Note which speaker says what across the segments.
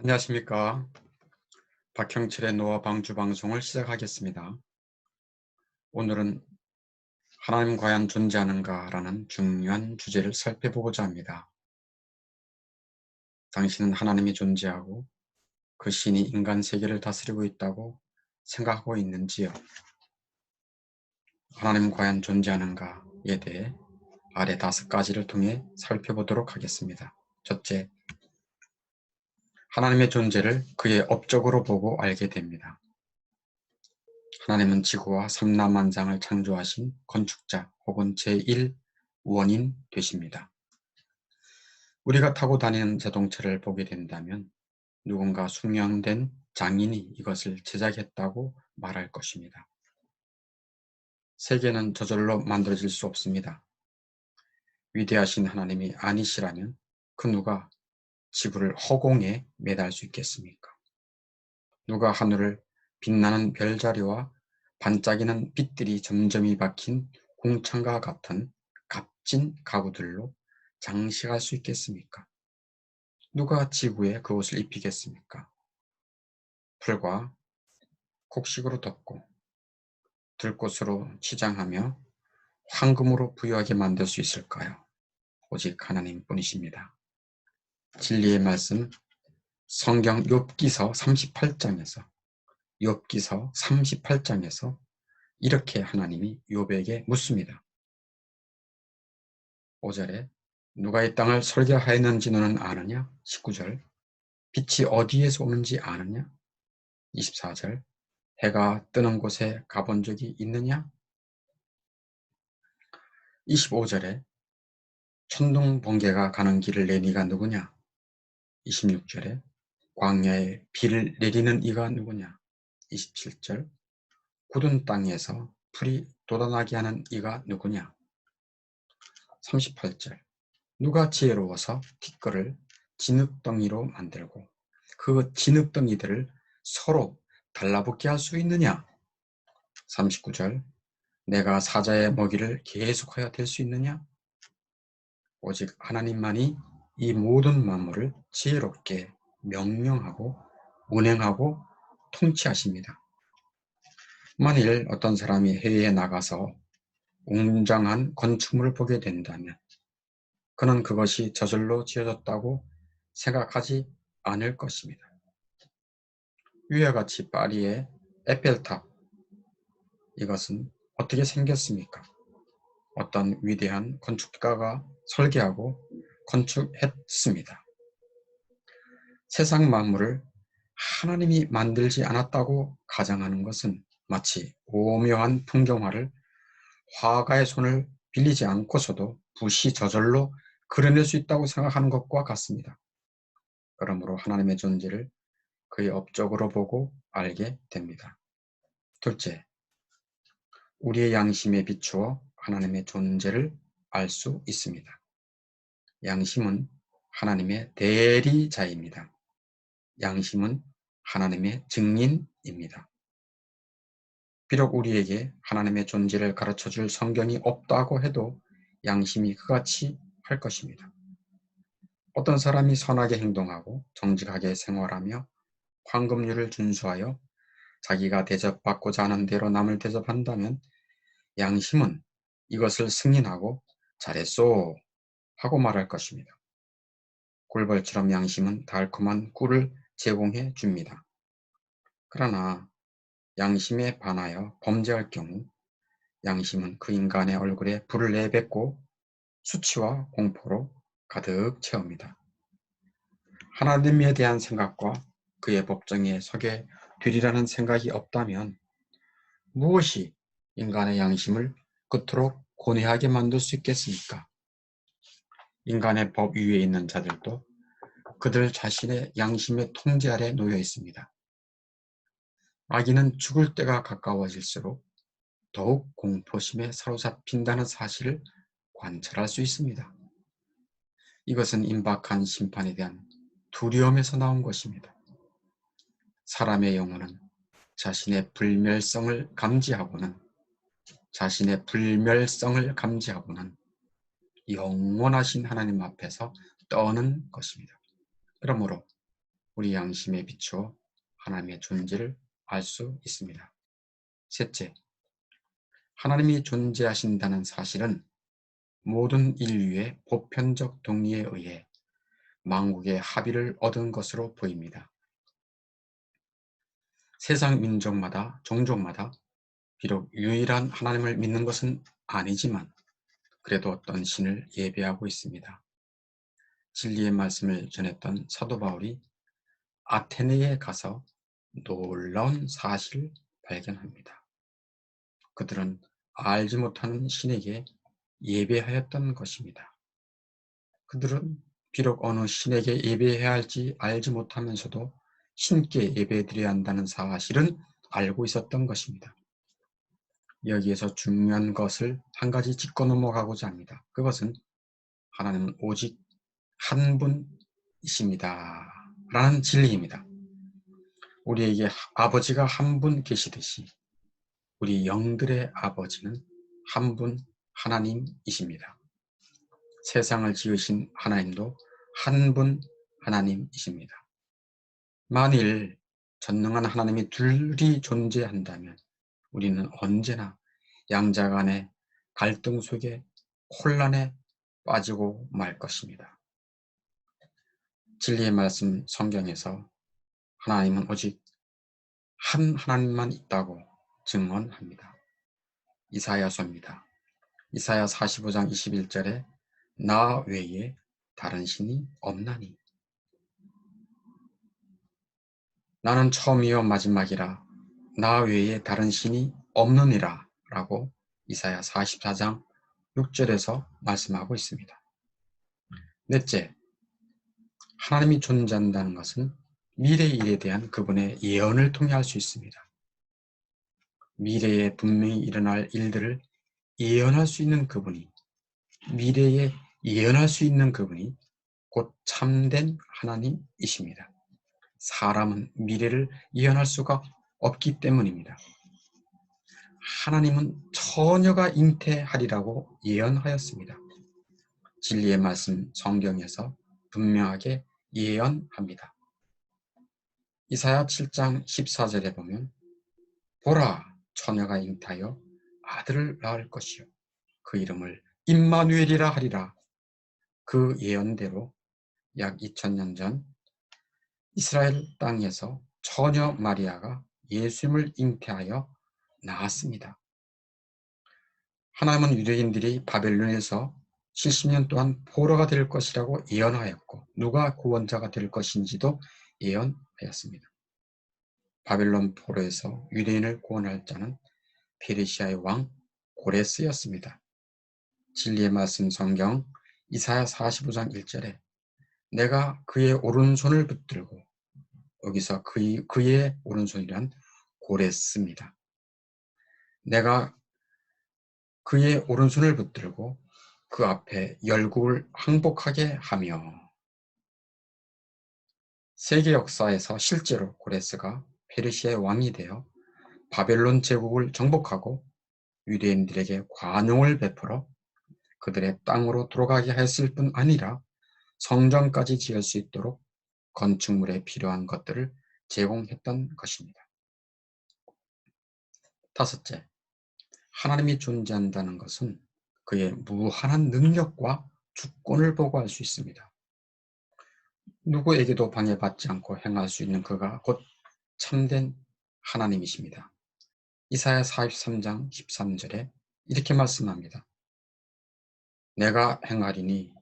Speaker 1: 안녕하십니까. 박형철의 노화 방주 방송을 시작하겠습니다. 오늘은 하나님 과연 존재하는가 라는 중요한 주제를 살펴보고자 합니다. 당신은 하나님이 존재하고 그 신이 인간 세계를 다스리고 있다고 생각하고 있는지요? 하나님 과연 존재하는가에 대해 아래 5가지를 통해 살펴보도록 하겠습니다. 첫째, 하나님의 존재를 그의 업적으로 보고 알게 됩니다. 하나님은 지구와 삼라만상을 창조하신 건축자 혹은 제1원인 되십니다. 우리가 타고 다니는 자동차를 보게 된다면 누군가 숙련된 장인이 이것을 제작했다고 말할 것입니다. 세계는 저절로 만들어질 수 없습니다. 위대하신 하나님이 아니시라면 그 누가 지구를 허공에 매달 수 있겠습니까? 누가 하늘을 빛나는 별자리와 반짝이는 빛들이 점점이 박힌 공창과 같은 값진 가구들로 장식할 수 있겠습니까? 누가 지구에 그 옷을 입히겠습니까? 풀과 곡식으로 덮고 들꽃으로 치장하며 황금으로 부유하게 만들 수 있을까요? 오직 하나님뿐이십니다. 진리의 말씀 성경 욥기서 38장에서 이렇게 하나님이 욥에게 묻습니다. 5절에 누가 이 땅을 설계하였는지 너는 아느냐? 19절 빛이 어디에서 오는지 아느냐? 24절 해가 뜨는 곳에 가본 적이 있느냐? 25절에 천둥 번개가 가는 길을 낸 이가 누구냐? 26절에 광야에 비를 내리는 이가 누구냐? 27절 굳은 땅에서 풀이 돋아나게 하는 이가 누구냐? 38절 누가 지혜로워서 티끌을 진흙덩이로 만들고 그 진흙덩이들을 서로 달라붙게 할 수 있느냐? 39절 내가 사자의 먹이를 계속하여 될 수 있느냐? 오직 하나님만이 이 모든 만물을 지혜롭게 명령하고 운행하고 통치하십니다. 만일 어떤 사람이 해외에 나가서 웅장한 건축물을 보게 된다면 그는 그것이 저절로 지어졌다고 생각하지 않을 것입니다. 위와 같이 파리의 에펠탑, 이것은 어떻게 생겼습니까? 어떤 위대한 건축가가 설계하고 건축했습니다. 세상 만물을 하나님이 만들지 않았다고 가정하는 것은 마치 오묘한 풍경화를 화가의 손을 빌리지 않고서도 붓이 저절로 그려낼 수 있다고 생각하는 것과 같습니다. 그러므로 하나님의 존재를 그의 업적으로 보고 알게 됩니다. 둘째, 우리의 양심에 비추어 하나님의 존재를 알 수 있습니다. 양심은 하나님의 대리자입니다. 양심은 하나님의 증인입니다. 비록 우리에게 하나님의 존재를 가르쳐줄 성경이 없다고 해도 양심이 그같이 할 것입니다. 어떤 사람이 선하게 행동하고 정직하게 생활하며 황금률을 준수하여 자기가 대접받고자 하는 대로 남을 대접한다면 양심은 이것을 승인하고 잘했소 하고 말할 것입니다. 꿀벌처럼 양심은 달콤한 꿀을 제공해 줍니다. 그러나 양심에 반하여 범죄할 경우 양심은 그 인간의 얼굴에 불을 내뱉고 수치와 공포로 가득 채웁니다. 하나님에 대한 생각과 그의 법정에 서게 되리라는 생각이 없다면 무엇이 인간의 양심을 그토록 고뇌하게 만들 수 있겠습니까? 인간의 법 위에 있는 자들도 그들 자신의 양심의 통제 아래 놓여 있습니다. 아기는 죽을 때가 가까워질수록 더욱 공포심에 사로잡힌다는 사실을 관찰할 수 있습니다. 이것은 임박한 심판에 대한 두려움에서 나온 것입니다. 사람의 영혼은 자신의 불멸성을 감지하고는 영원하신 하나님 앞에서 떠는 것입니다. 그러므로 우리 양심에 비추어 하나님의 존재를 알 수 있습니다. 셋째, 하나님이 존재하신다는 사실은 모든 인류의 보편적 동의에 의해 만국의 합의를 얻은 것으로 보입니다. 세상 민족마다 종족마다 비록 유일한 하나님을 믿는 것은 아니지만 그래도 어떤 신을 예배하고 있습니다. 진리의 말씀을 전했던 사도 바울이 아테네에 가서 놀라운 사실을 발견합니다. 그들은 알지 못하는 신에게 예배하였던 것입니다. 그들은 비록 어느 신에게 예배해야 할지 알지 못하면서도 신께 예배드려야 한다는 사실은 알고 있었던 것입니다. 여기에서 중요한 것을 한 가지 짚고 넘어가고자 합니다. 그것은 하나님은 오직 한 분이십니다 라는 진리입니다. 우리에게 아버지가 한 분 계시듯이 우리 영들의 아버지는 한 분 하나님이십니다. 세상을 지으신 하나님도 한 분 하나님이십니다. 만일 전능한 하나님이 둘이 존재한다면 우리는 언제나 양자 간의 갈등 속에 혼란에 빠지고 말 것입니다. 진리의 말씀 성경에서 하나님은 오직 한 하나님만 있다고 증언합니다. 이사야서입니다. 이사야 45장 21절에 나 외에 다른 신이 없나니 나는 처음이요 마지막이라 나 외에 다른 신이 없느니라 라고 이사야 44장 6절에서 말씀하고 있습니다. 넷째, 하나님이 존재한다는 것은 미래의 일에 대한 그분의 예언을 통해 알 수 있습니다. 미래에 분명히 일어날 일들을 예언할 수 있는 그분이, 미래에 예언할 수 있는 그분이 곧 참된 하나님이십니다. 사람은 미래를 예언할 수가 없기 때문입니다. 하나님은 처녀가 잉태하리라고 예언하였습니다. 진리의 말씀 성경에서 분명하게 예언합니다. 이사야 7장 14절에 보면 보라, 처녀가 잉태하여 아들을 낳을 것이요 그 이름을 임마누엘이라 하리라. 그 예언대로 약 2000년 전 이스라엘 땅에서 처녀 마리아가 예수님을 잉태하여 낳았습니다. 하나님은 유대인들이 바벨론에서 70년 동안 포로가 될 것이라고 예언하였고 누가 구원자가 될 것인지도 예언하였습니다. 바벨론 포로에서 유대인을 구원할 자는 페르시아의 왕 고레스였습니다. 진리의 말씀 성경 이사야 45장 1절에 내가 그의 오른손을 붙들고, 여기서 그의 오른손이란 고레스입니다. 내가 그의 오른손을 붙들고 그 앞에 열국을 항복하게 하며. 세계 역사에서 실제로 고레스가 페르시아의 왕이 되어 바벨론 제국을 정복하고 유대인들에게 관용을 베풀어 그들의 땅으로 들어가게 했을 뿐 아니라 성전까지 지을 수 있도록 건축물에 필요한 것들을 제공했던 것입니다. 다섯째, 하나님이 존재한다는 것은 그의 무한한 능력과 주권을 보고 알 수 있습니다. 누구에게도 방해받지 않고 행할 수 있는 그가 곧 참된 하나님이십니다. 이사야 43장 13절에 이렇게 말씀합니다. 내가 행하리니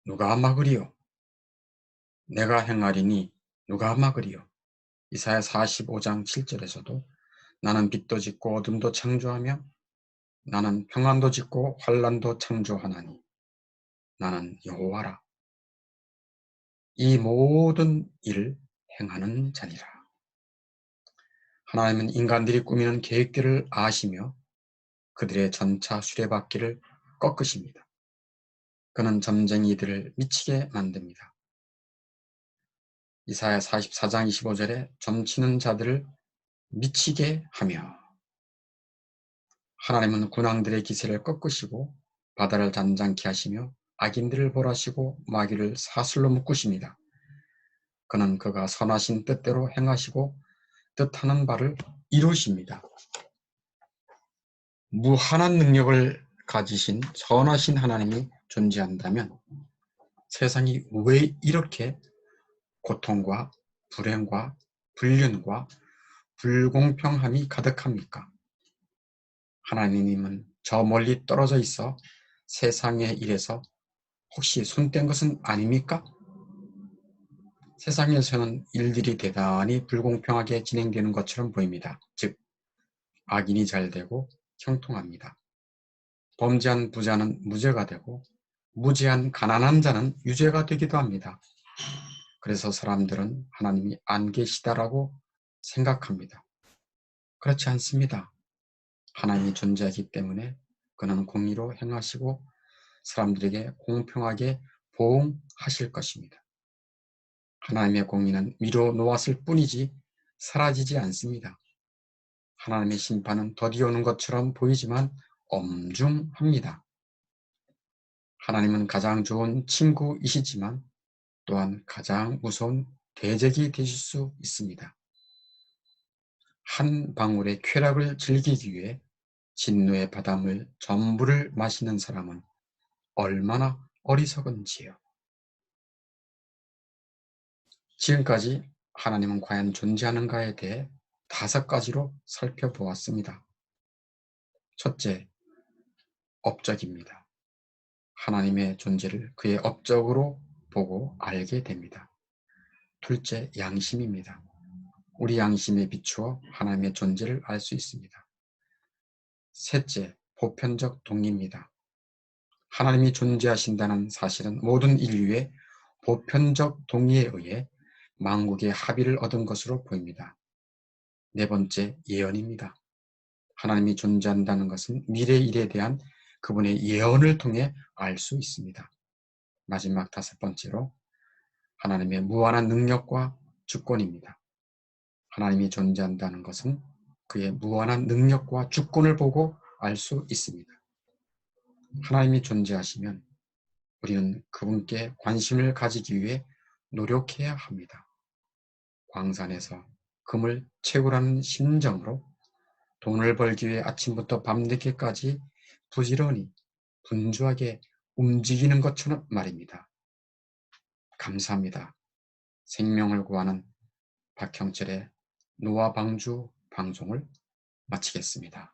Speaker 1: 누가 막으리요? 내가 행하리니 누가 막으리요? 이사야 45장 7절에서도 나는 빛도 짓고 어둠도 창조하며 나는 평안도 짓고 환난도 창조하나니 나는 여호와라. 이 모든 일을 행하는 자니라. 하나님은 인간들이 꾸미는 계획들을 아시며 그들의 전차 수레바퀴를 꺾으십니다. 그는 점쟁이들을 미치게 만듭니다. 이사야 44장 25절에 점치는 자들을 미치게 하며 하나님은 군왕들의 기세를 꺾으시고 바다를 잔잔케 하시며 악인들을 벌하시고 마귀를 사슬로 묶으십니다. 그는 그가 선하신 뜻대로 행하시고 뜻하는 바를 이루십니다. 무한한 능력을 가지신 선하신 하나님이 존재한다면 세상이 왜 이렇게 고통과 불행과 불륜과 불공평함이 가득합니까? 하나님은 저 멀리 떨어져 있어 세상의 일에서 혹시 손댄 것은 아닙니까? 세상에서는 일들이 대단히 불공평하게 진행되는 것처럼 보입니다. 즉, 악인이 잘 되고 형통합니다. 범죄한 부자는 무죄가 되고 무죄한 가난한 자는 유죄가 되기도 합니다. 그래서 사람들은 하나님이 안 계시다라고 생각합니다. 그렇지 않습니다. 하나님이 존재하기 때문에 그는 공의로 행하시고 사람들에게 공평하게 보응하실 것입니다. 하나님의 공의는 미뤄 놓았을 뿐이지 사라지지 않습니다. 하나님의 심판은 더디어 오는 것처럼 보이지만 엄중합니다. 하나님은 가장 좋은 친구이시지만 또한 가장 무서운 대적이 되실 수 있습니다. 한 방울의 쾌락을 즐기기 위해 진노의 바닷물 전부를 마시는 사람은 얼마나 어리석은지요. 지금까지 하나님은 과연 존재하는가에 대해 5가지로 살펴보았습니다. 첫째, 업적입니다. 하나님의 존재를 그의 업적으로 보고 알게 됩니다. 둘째, 양심입니다. 우리 양심에 비추어 하나님의 존재를 알 수 있습니다. 셋째, 보편적 동의입니다. 하나님이 존재하신다는 사실은 모든 인류의 보편적 동의에 의해 만국의 합의를 얻은 것으로 보입니다. 네 번째, 예언입니다. 하나님이 존재한다는 것은 미래 일에 대한 그분의 예언을 통해 알 수 있습니다. 마지막 5번째로 하나님의 무한한 능력과 주권입니다. 하나님이 존재한다는 것은 그의 무한한 능력과 주권을 보고 알 수 있습니다. 하나님이 존재하시면 우리는 그분께 관심을 가지기 위해 노력해야 합니다. 광산에서 금을 채우라는 심정으로 돈을 벌기 위해 아침부터 밤늦게까지 부지런히 분주하게 움직이는 것처럼 말입니다. 감사합니다. 생명을 구하는 박형철의 노아방주 방송을 마치겠습니다.